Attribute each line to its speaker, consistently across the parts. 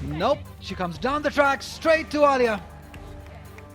Speaker 1: Nope, she comes down the track straight to Alia.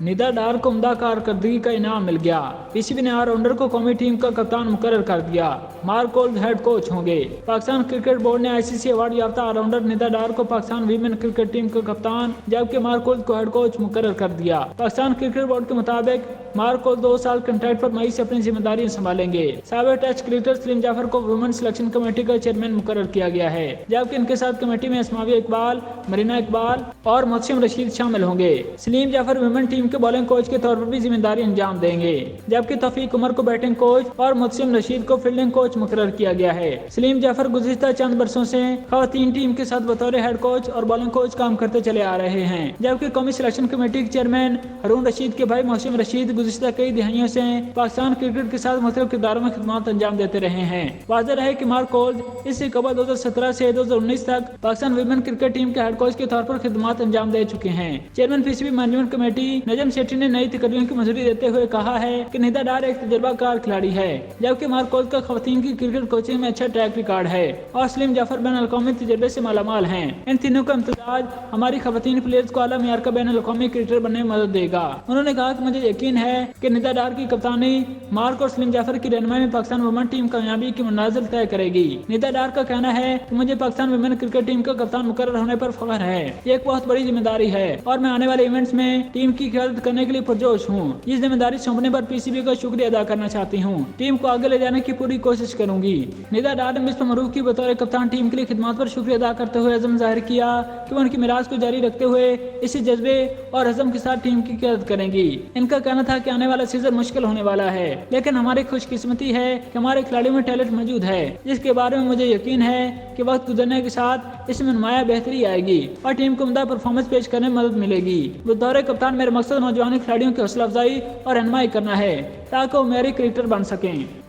Speaker 2: Nida डार को उम्दा कारकर्दगी का इनाम मिल गया। पीसीबी ने ऑलराउंडर को कौमी टीम का कप्तान मुकर्रर कर दिया। मार्क कोल्ड हेड कोच होंगे। पाकिस्तान क्रिकेट बोर्ड ने आईसीसी अवार्ड याफ्ता ऑलराउंडर निदा डार को पाकिस्तान वीमेन क्रिकेट टीम का कप्तान जबकि मार्क कोल्ड को हेड कोच मुकर्रर कर दिया। पाकिस्तान क्रिकेट बोर्ड के मुताबिक मार्क कोल्ड 2 साल कॉन्ट्रैक्ट पर मई से अपनी जिम्मेदारियां संभालेंगे। साबिक टेस्ट क्रिकेटर सलीम जाफर को वुमेन सिलेक्शन कमेटी का चेयरमैन मुकर्रर किया गया है, जबकि इनके साथ कमेटी में अस्माविया इकबाल, मरीना इकबाल और मोहसिन रशीद शामिल होंगे। सलीम जाफर वुमेन टीम के बॉलिंग कोच के तौर पर भी जिम्मेदारी अंजाम देंगे, जबकि तौफीक उमर को बैटिंग कोच और मोहसिन रशीद को फील्डिंग कोच मुकर्रर किया गया है। सलीम जाफर गुज़िश्ता चंद बरसों से खवातीन टीम के साथ बतौर हेड कोच और बॉलिंग कोच काम करते चले आ रहे हैं, जबकि कौमी सिलेक्शन कमेटी के चेयरमैन हारून रशीद के भाई मोहसिन रशीद गुज़िश्ता कई दहाइयों से पाकिस्तान क्रिकेट के साथ मुख्तलिफ किरदारों में खिदमत अंजाम देते रहे हैं। वाज़ेह है कि मार्क कोल्ड इससे कबल 2017 से 2019 तक पाकिस्तान वीमेन क्रिकेट टीम के हेड कोच के तौर पर खिदमत अंजाम दे चुके हैं। Chairman PCB management committee Najam Sethi ने नई तकरीरों की मंजूरी देते हुए कहा है कि निदा डार एक तजुर्बाकार खिलाड़ी है, जबकि मार्क कोल्ड का खवातीन की क्रिकेट कोचिंग में अच्छा ट्रैक रिकॉर्ड है और सलीम जाफर बैन अल-अक़वामी तजुर्बे से मालामाल हैं। इन तीनों का इम्तिजाज हमारी खवातीन प्लेयर्स को आला मियार का बैन अल-अक़वामी क्रिकेटर बनने में मदद देगा। उन्होंने कहा कि मुझे यकीन है कि निदा डार की कप्तानी मार्क और सलीम जाफर की रहनुमाई में पाकिस्तान वुमेन टीम कामयाबी की मंजिल तय करेगी। निदा डार का कहना है कि मुझे पाकिस्तान वुमेन क्रिकेट टीम का कप्तान मुकर्रर होने पर फख्र है। ये एक बहुत बड़ी जिम्मेदारी है और मैं आने वाले इवेंट्स में टीम की क़यादत करने के लिए पुरजोश हूँ। इस जिम्मेदारी सौंपने पर पीसीबी का शुक्रिया अदा करना चाहती हूँ। टीम को आगे ले जाने की पूरी कोशिश करूंगी। निदा डार ने मिस्टर मरूफ की बतौर कप्तान टीम के लिए खिदमत पर शुक्रिया अदा करते हुए अज़म जाहिर किया कि वो उनकी मिराज को जारी रखते हुए इसी जज्बे और अज़म के साथ टीम की क़यादत करेंगी। इनका कहना था कि आने वाला सीजन मुश्किल होने वाला है, लेकिन हमारी खुशकिस्मती है कि हमारे खिलाड़ियों में टैलेंट मौजूद है, जिसके बारे में मुझे यकीन है कि वक्त गुजरने के साथ इसमें नुमाया बेहतरी आएगी और टीम को उम्दा परफॉर्मेंस पेश करने में मदद मिलेगी। बतौर कप्तान मेरा मकसद नौजवान खिलाड़ियों की हौसला अफजाई और रहनुमाई करना है ताकि वो मेरे क्रिकेटर बन सकें।